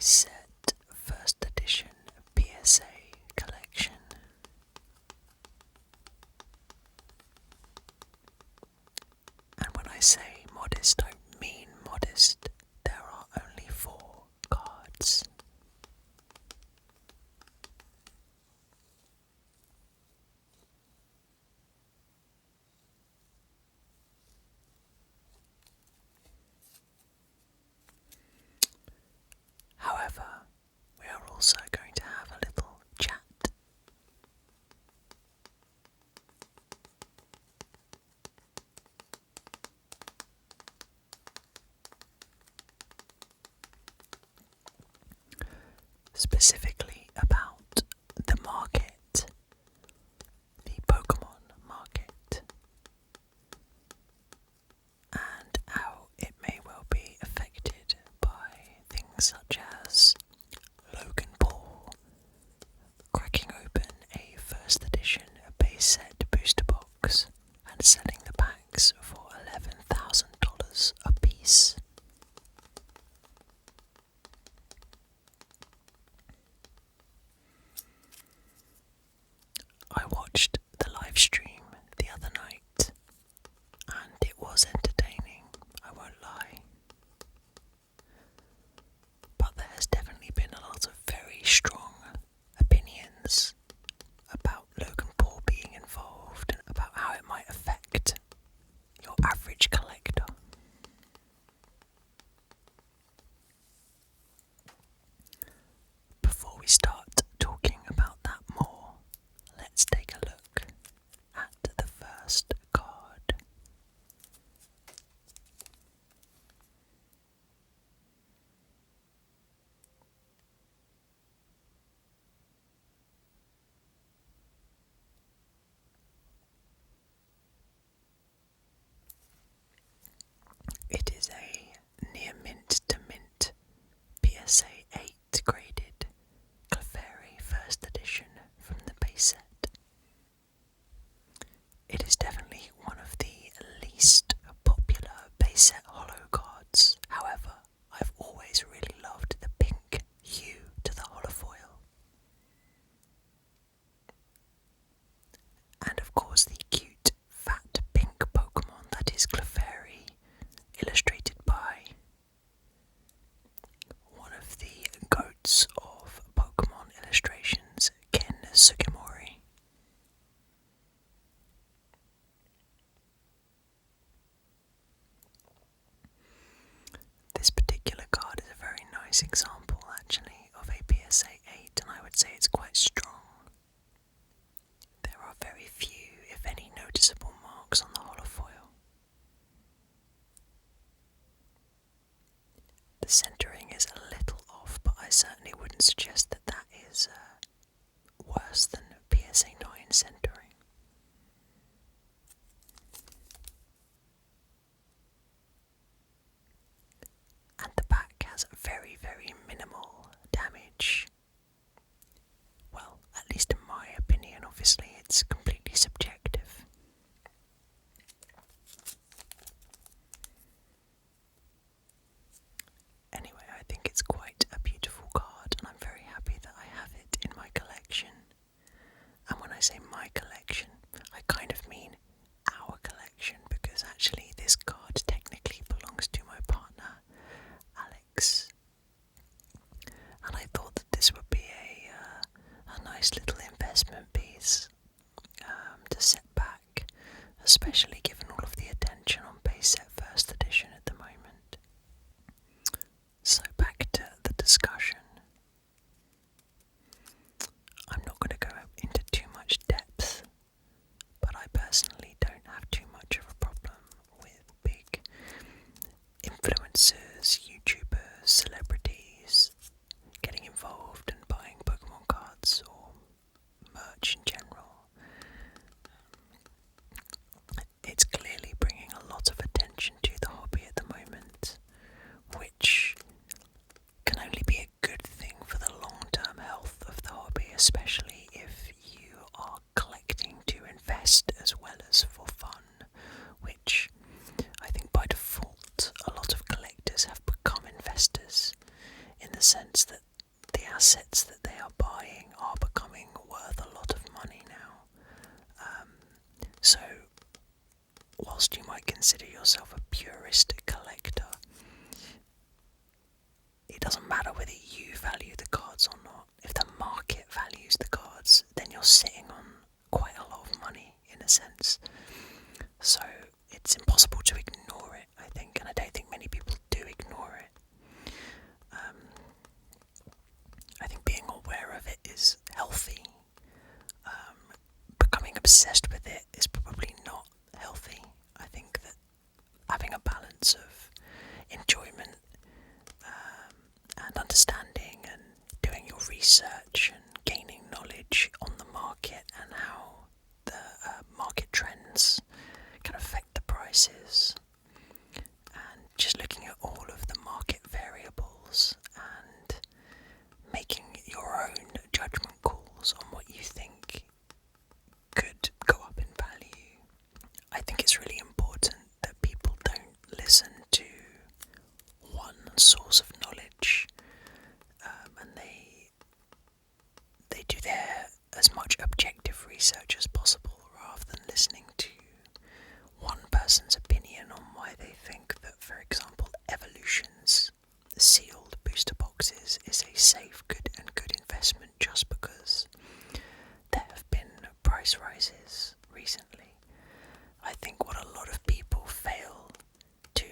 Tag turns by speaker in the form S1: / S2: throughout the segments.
S1: base set first edition PSA collection. And when I say modest, I mean modest. There are only 4 cards. However, we are also going to have a little chat. Specifically about the market, the Pokemon market, and how it may well be affected by things such as Logan Paul cracking open a first edition base set booster box and selling the packs for $11,000 a piece. I watched the live stream the other night and it was entertaining, I won't lie. But there has definitely been a lot of very strong opinions about Logan Paul being involved and about how it might affect your average collector. Before we start talking about that more, let's take a look at the first card. It is a near mint to mint PSA 8 graded Clefairy first edition from the base set. It is definitely one of the least popular base set holo cards. However, I've always really loved the pink hue to the holofoil. And of course the cute fat pink Pokemon that is Clefairy, illustrated by one of the goats of Pokemon illustrations, Ken Sugimori. This particular card is a very nice example actually of a PSA 8, and I would say it's quite strong. There are very few, if any, noticeable marks on the holofoil. The centering is a little off, but I certainly wouldn't suggest that that is worse than PSA 9 centering. And the back has very, very minimal damage. Well, at least in my opinion, obviously it's completely subjective. Anyway, I think it's quite a beautiful card and I'm very happy that I have it in my collection. And when I say my collection, I kind of mean our collection, because actually this card technically belongs to my partner, Alex. And I thought that this would be a nice little investment piece to set back, especially given all of the attention on base set first edition at the moment. So back to the the sense that the assets that they are buying are becoming worth a lot of money now. So, whilst you might consider yourself a purist collector, it doesn't matter whether you value the cards or not. If the market values the cards, then you're sitting on quite a lot of money, in a sense. So, it's impossible to ignore it, I think, and I don't think many people do ignore it. I think being aware of it is healthy. Becoming obsessed with it is probably not healthy. I think that having a balance of enjoyment and understanding and doing your research and gaining knowledge on the market and how the market trends can affect the prices, and just looking at all of the market variables and making your own judgment calls on what you think could go up in value. I think it's really important that people don't listen to one source of knowledge, and they do their as much objective research as possible rather than listening to one person's opinion on why they think that, for example, Evolution's sealed booster boxes is a safe, good investment just because there have been price rises recently. I think what a lot of people fail to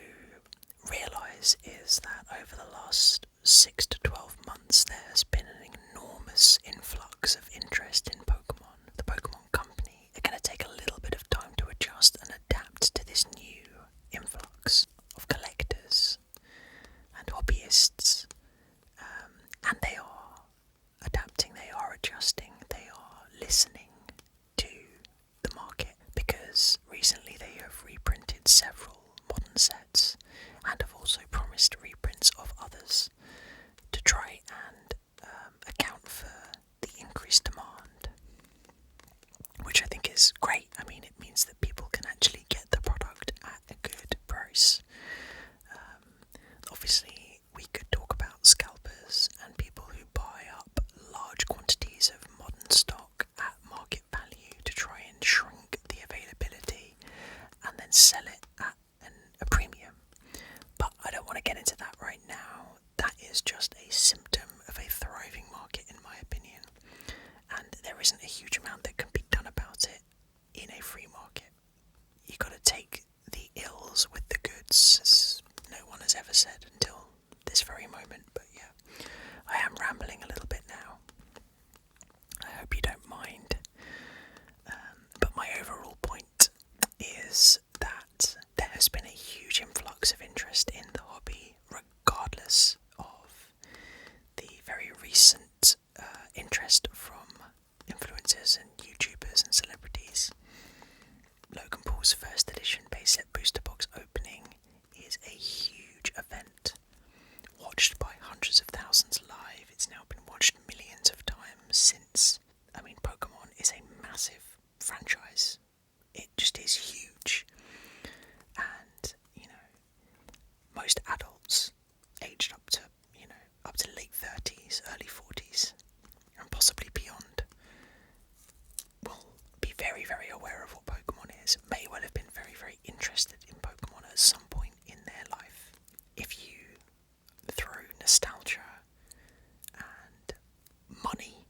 S1: realise is that over the last 6 to 12 months there has been an enormous influx of interest in Pokemon. The Pokemon Company are going to take a little bit of time to adjust and adapt to this new influx of collectors and hobbyists, and they are adapting, they are adjusting, they are listening to the market, because recently they have reprinted several modern sets and have also promised reprints of others to try and account for the increased demand, which I think is great. I mean, it means that people can actually get the product at a good price. Obviously, we could talk about scalpers and people who buy up large quantities of modern stock at market value to try and shrink the availability and then sell it at a premium. But I don't want to get into that right now. That is just a symptom of a thriving market, in my opinion, and there isn't a huge amount that can be done about it in a free market. You got to take the ills with the goods, as no one has ever said until this very moment. But yeah, I am rambling a little bit now. I hope you don't mind. But my overall point is that there has been a huge influx of interest in the hobby, regardless of the very recent interest from influencers and YouTubers and celebrities. Logan Paul's first edition base set booster box opening is a huge event, watched by hundreds of thousands live. It's now been watched millions of times since. I mean, Pokemon is a massive franchise. It just is huge. And, most adults aged up to late 30s, early 40s, and possibly beyond will be very, very aware of what Pokemon is, may well have been very, very interested in Pokemon at some point in their life. If you throw nostalgia and money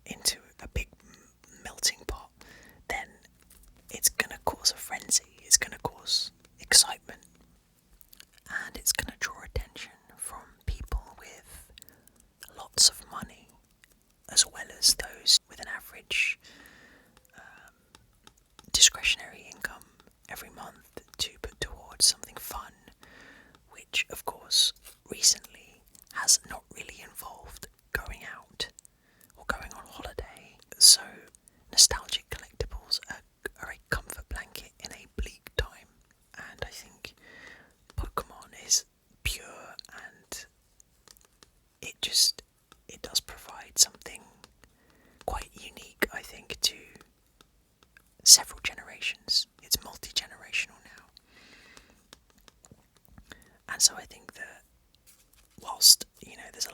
S1: into a big melting pot, then it's going to cause a frenzy, it's going to cause excitement, and it's going to draw attention from people with lots of money, as well as those with an average discretionary income every month to put towards something fun, which of course recently has not really involved going out or going on holiday. So nostalgic collectibles are a comfort blanket in a bleak time, and I think Pokemon is pure, and it does provide something quite unique, I think, to several generations. It's multi-generational now. And so I think that whilst, there's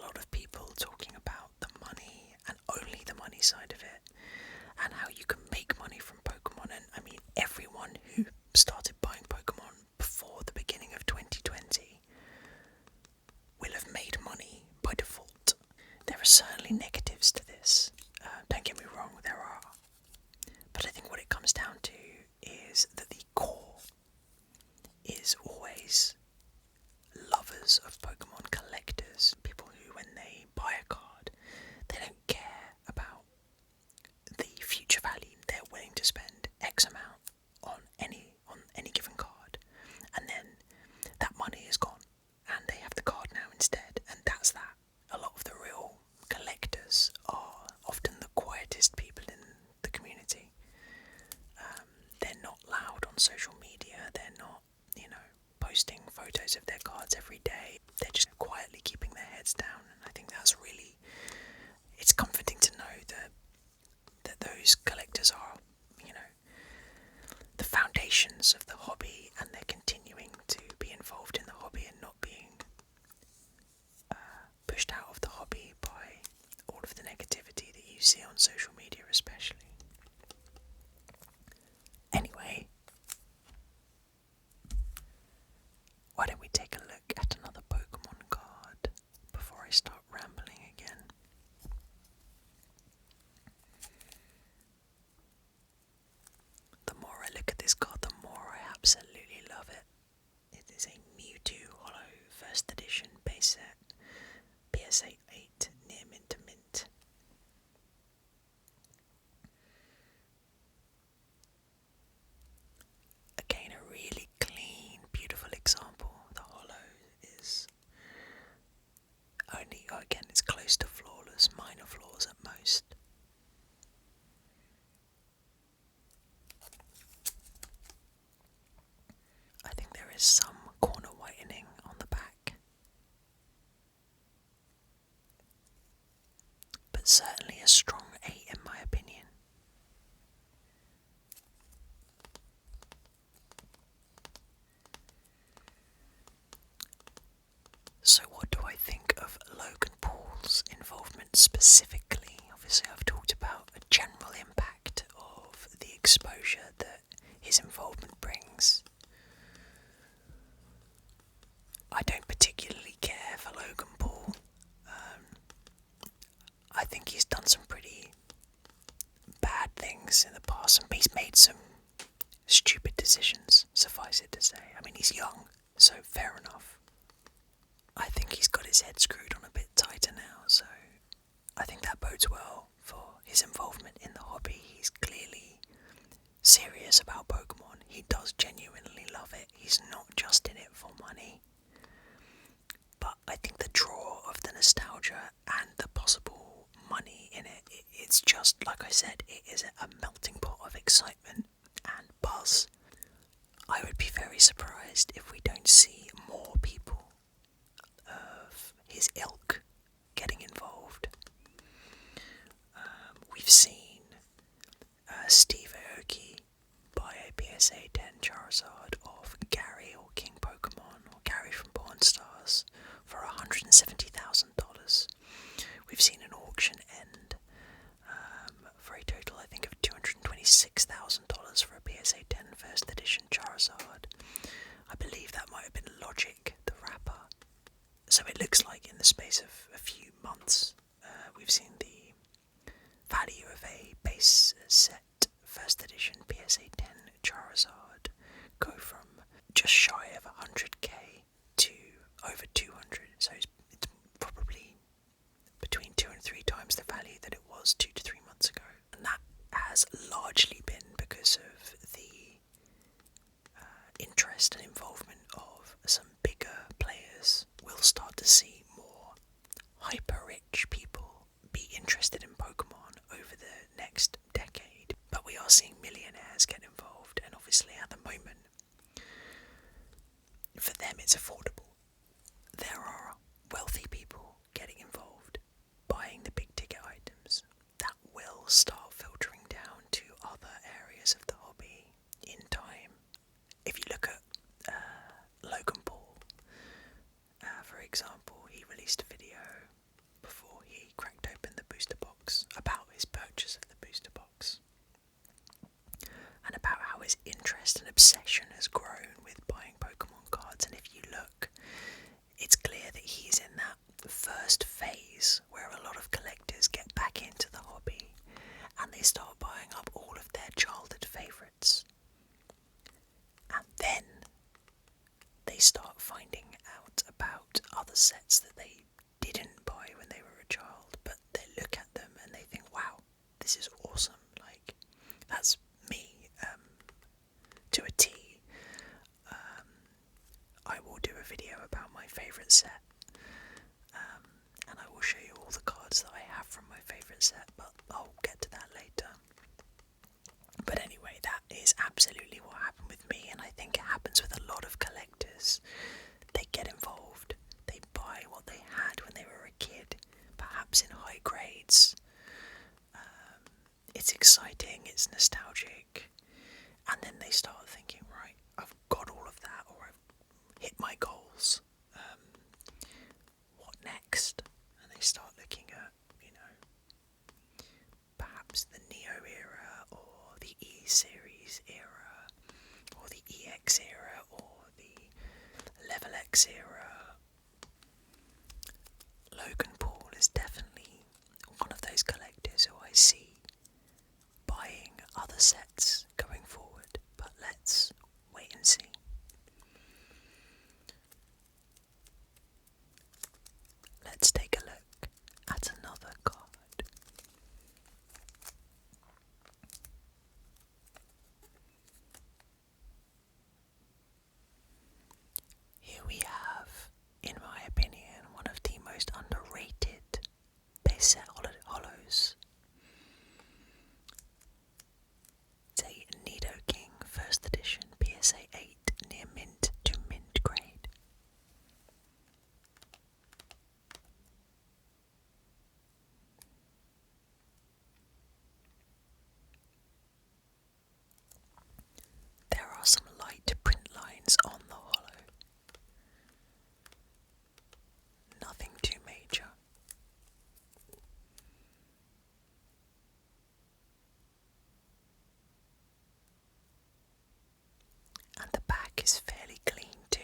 S1: definitely negatives to this. Don't get me wrong, there are. But I think what it comes down to is that the core is always lovers of Pokemon, collectors, people who, when they buy a card, they don't care about the future value. They're willing to spend X amount on any given card, and then that money is gone, and they have the card now instead, and that's that. A lot of the real collectors are often the quietest people in the community. They're not loud on social media, they're not, posting photos of their cards every day. They're just quietly keeping their heads down, and I think that's really, it's comforting to know that those collectors are, the foundations of the hobby, and they're continuing to be involved in the hobby and not being pushed out of the hobby by all of the negativity that you see on social media especially. Anyway, why don't we take a look at another Pokemon card before I start rambling again? The more I look at this card, the more I absolutely love it. It is a Mewtwo Holo First Edition base set, PSA 8, near mint to mint. Again, a really clean, beautiful example. The Holo is only, again, it's close to flawless, minor flaws at most. I think there is some corner whitening on the back, but certainly a strong 8 in my opinion. So what do I think of Logan Paul's involvement specifically? Obviously I've talked about a general impact of the exposure that his involvement brings. I don't particularly care for Logan Paul. I think he's done some pretty bad things in the past, and he's made some stupid decisions, suffice it to say. I mean, he's young, so fair enough. I think he's got his head screwed on a bit tighter now, so I think that bodes well for his involvement in the hobby. He's clearly serious about Pokemon. He does genuinely love it. He's not just in it for money. But I think the draw of the nostalgia and the possible money in it, it's just, like I said, it is a melting pot of excitement and buzz. I would be very surprised if we don't see more people of his ilk getting involved. We've seen Steve Aoki buy a PSA 10 Charizard of Gary or King Pokemon or Gary from Pawn Stars for $170,000. We've seen an auction end for a total, I think, of $226,000 for a PSA 10 First Edition Charizard. I believe that might have been Logic, the rapper. So it looks like in the space of a few months, we've seen the value of a base set First Edition PSA 10 Charizard go from just shy of 100k to over 200. So it's probably between 2 and 3 times the value that it was 2 to 3 months ago. And that has largely been because of the interest and involvement of some bigger players. We'll start to see more hyper-rich people be interested in Pokemon over the next decade. But we are seeing millionaires get involved, and obviously at the moment, for them it's affordable. There are wealthy people getting involved, buying the big ticket items. That will start filtering down to other areas of the hobby in time. If you look at Logan Paul, for example, he released a video before he cracked open the booster box about his purchase of the booster box and about how his interest and obsession has grown with buying Pokemon cards. And if you look, it's clear that he's in that first phase where a lot of collectors they didn't buy when they were a child, but they look at them and they think, wow, this is awesome. Like, that's me to a T. I will do a video about my favourite set, and I will show you all the cards that I have from my favourite set, but I'll get to that later. But anyway, that is absolutely what happened with me, and I think it happens with a lot of collectors. They get involved, they buy what they had when they were a kid, perhaps in high grades. It's exciting, it's nostalgic, and then they start thinking, right, I've got all of that, or I've hit my goals. What next? And they start looking at, perhaps the Neo era, or the E-Series era, or the EX era, or the Level X era. Logan Paul is definitely one of those collectors who I see buying other sets going forward, but let's wait and see. Let's take a look at another card. Here we have, in my opinion, one of the most underrated base set hollows. It's a Nidoking First Edition PSA 8 near mint to mint grade. There are some light print lines on the hollow. Nothing too major. And the back is fairly clean too.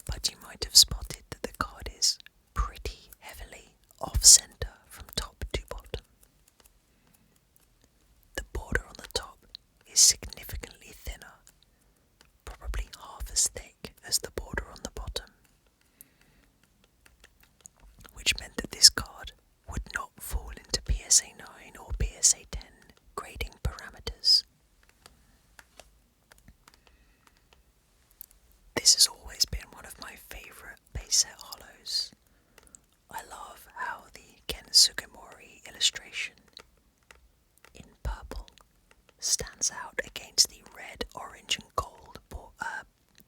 S1: But you might have spotted that the card is pretty heavily off-center from top to bottom. The border on the top is significantly thinner, probably half as thick as the border on the bottom, which meant that this card would not fall into PSA 9 or PSA 10 grading parameters. This has always been one of my favourite base set hollows. I love how the Ken Sugimori illustration in purple stands out against the red, orange and gold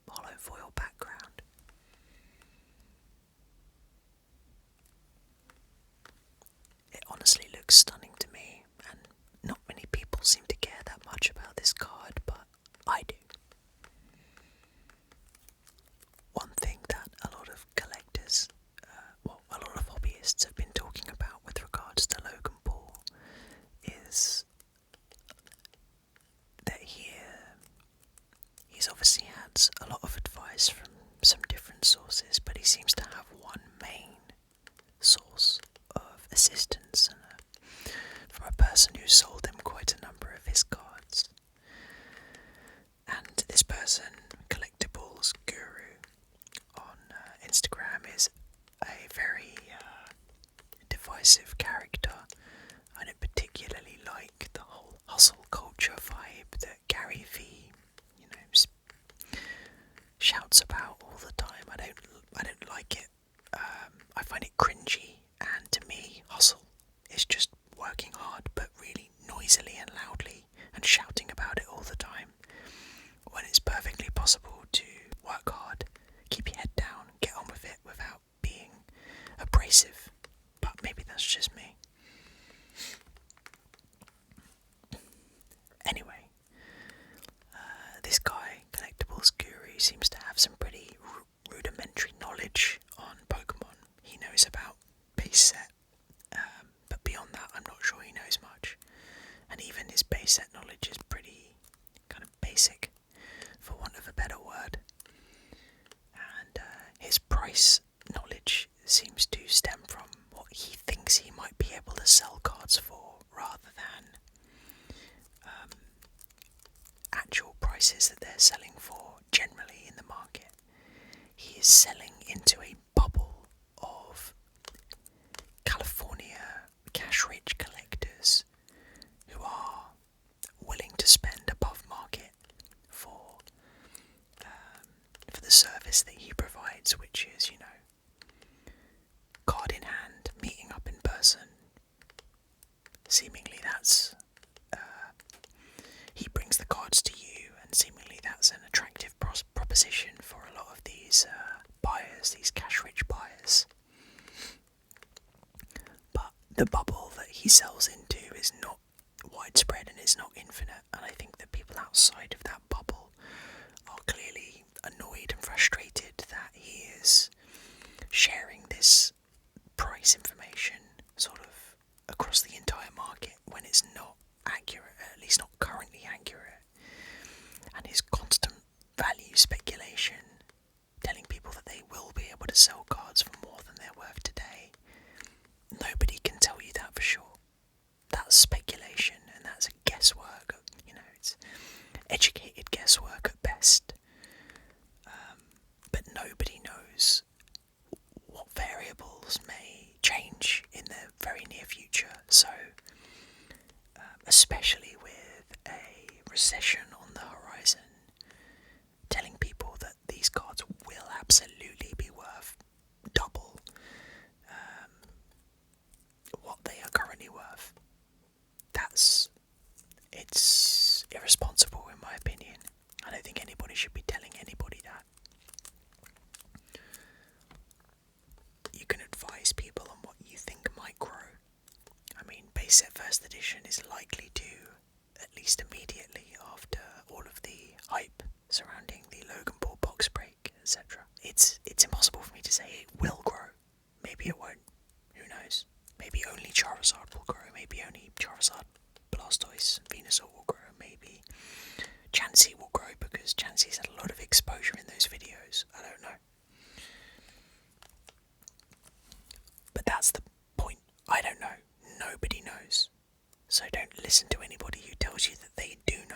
S1: hollow foil background. It honestly looks stunning to me, and not many people seem to care that much about this card, but I do. One thing that a lot of collectors, a lot of hobbyists have been talking about with regards to Logan Paul is that he's obviously had a lot of advice from some different sources, but he seems to have one main source of assistance from a person who sold him quite a number of his cards. And this person, Collectibles Guru on Instagram, is a very divisive character. I don't particularly like the whole hustle culture vibe that Gary V, shouts about all the time. I don't like it. I find it cringy, and to me, hustle is just working hard, but really noisily and loudly, and shouting about it all the time, when it's perfectly possible to work hard, keep your head down, get on with it without being abrasive. But maybe that's just me. Anyway, this guy, Collectibles Guru, seems to have some pretty rudimentary knowledge on Pokemon. He knows about base set, but beyond that I'm not sure he knows much. And even his base set knowledge is pretty kind of basic, for want of a better word. And his price knowledge seems to stem from what he thinks he might be able to sell cards for, rather than actual prices that they're selling for generally in the market. selling into a bubble of California cash-rich collectors who are willing to spend above market for the service that he provides, which is, card in hand, meeting up in person. Seemingly that's he brings the cards to you, and seemingly that's an attractive proposition for a lot of these buyers, these cash-rich buyers. But the bubble that he sells into is not widespread and is not infinite, and I think that people outside of that bubble are clearly annoyed and frustrated that he is sharing this price information sort of across the entire market when it's not accurate, at least not currently accurate. And his constant value speculation, telling people that they will be able to sell cards for more than they're worth today. Nobody can tell you that for sure. That's speculation, and that's a guesswork. It's educated guesswork at best. But nobody knows what variables may change in the very near future. So, especially with a recession on the horizon, telling people that these cards will absolutely be worth double what they are currently worth, it's irresponsible in my opinion. I don't think anybody should be telling anybody that. You can advise people on what you think might grow. I mean, base set first edition is likely to, at least immediately after all of the hype surrounding the Logan Ball box break, etc. It's impossible for me to say it will grow. Maybe it won't. Who knows? Maybe only Charizard will grow. Maybe only Charizard, Blastoise, Venusaur will grow. Maybe Chansey will grow because Chansey's had a lot of exposure in those videos. I don't know. But that's the point. I don't know. Nobody knows. So don't listen to anybody who tells you that they do know.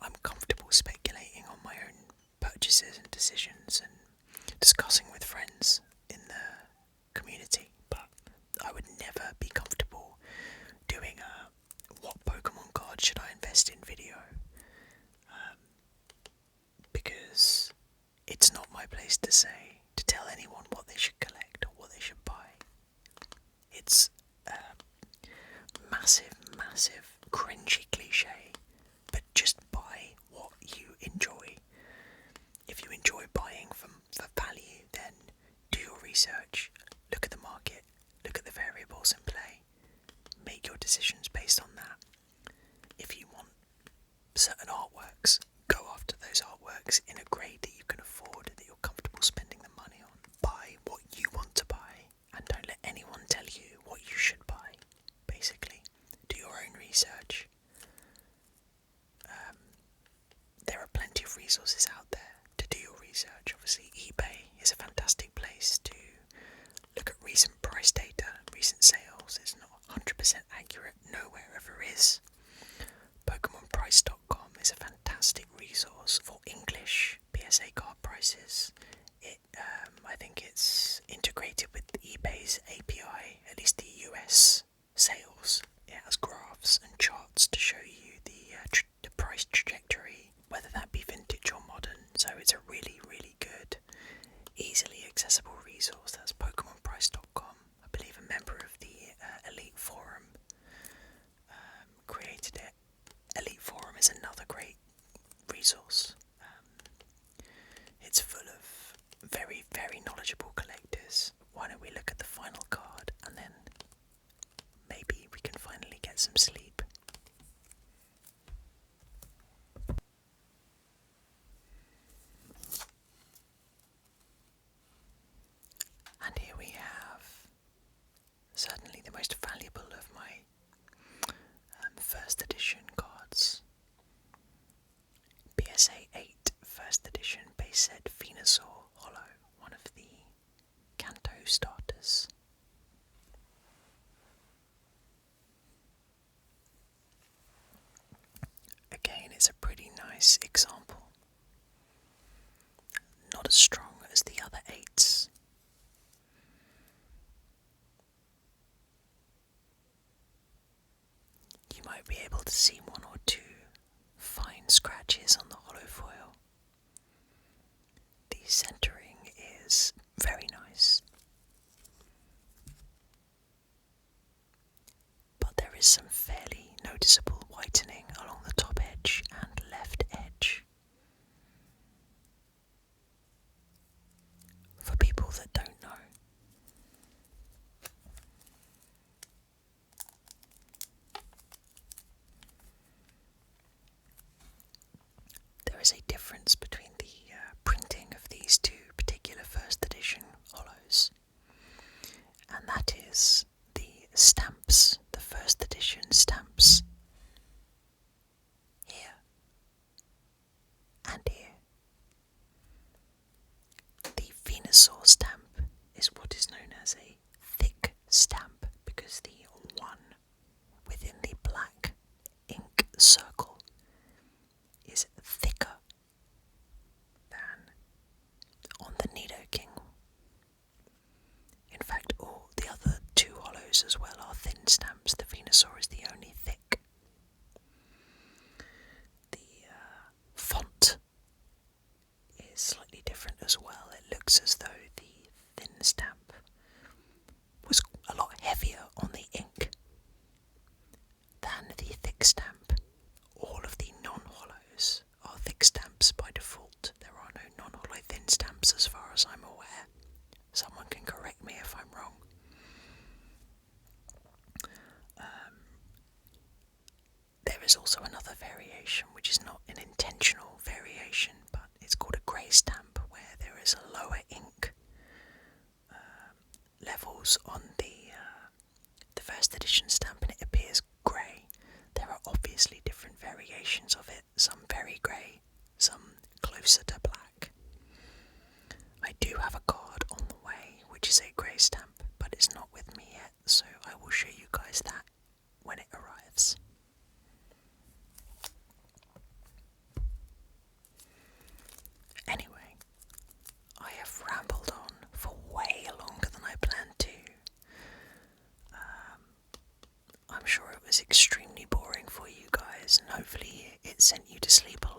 S1: I'm comfortable speculating on my own purchases and decisions and discussing with friends in the community, but I would never be comfortable doing a what Pokemon card should I invest in video, because it's not my place to tell anyone what they should collect or what they should buy. It's a massive cringy cliche, but just buy what you enjoy. If you enjoy buying for value, then do your research, look at the market, look at the variables in play, make your decisions based on that. If you want certain artworks, go after those artworks in a grade that you can afford, that you're comfortable spending the money on. Buy what you want to buy, and don't let anyone tell you what you should buy. Basically, do your own research. There are plenty of resources out there to do your research. Obviously, eBay is a fantastic place to look at recent price data, recent sales. It's not 100% accurate, nowhere ever is. PokemonPrice.com is a fantastic resource for English PSA card prices. I think it's integrated with eBay's API, at least the US sales. It has graphs and charts to show you the price trajectory, whether that be vintage or modern. So it's a really, really good, easily accessible resource. That's PokemonPrice.com. I believe a member of the Elite Forum created it. Elite Forum is another great resource. It's full of very, very knowledgeable collectors. Why don't we look at the final card and then maybe we can finally get some sleep. And here we have certainly the most valuable of my first edition cards. PSA 8 first edition base set Venusaur Holo, one of the Kanto starters. as strong as the other 8s. You might be able to see 1 or 2 fine scratches on the hollow foil. The centering is very nice, but there is some fairly noticeable whitening along the top edge and left edge. For people that don't know, there is a difference between the printing of these 2 particular first edition hollows, and that is the stamps, the first edition stamps, here and here. The Venusaur stamp is what is known as a thick stamp because the one within the black ink circle is thicker than on the Nidoking. In fact, all the other 2 hollows as well are thin stamps. The Venusaur is the only thick. The font is slightly different as well. It looks as though the thin stamp was a lot heavier on the ink than the thick stamp. All of the non-hollows are thick stamps by default. There are no non-hollow thin stamps as far as I'm aware. Someone can correct me if I'm wrong. There is also another variation, which is not an intentional variation, but it's called a grey stamp, where there is a lower ink levels on the first edition stamp, and it appears grey. There are obviously different variations of it, some very grey, some closer to black. I do have a card on the way, which is a grey stamp, but it's not with me yet, so I will show you guys that when it arrives. Anyway, I have rambled on for way longer than I planned to. I'm sure it was extremely boring for you guys, and hopefully it sent you to sleep a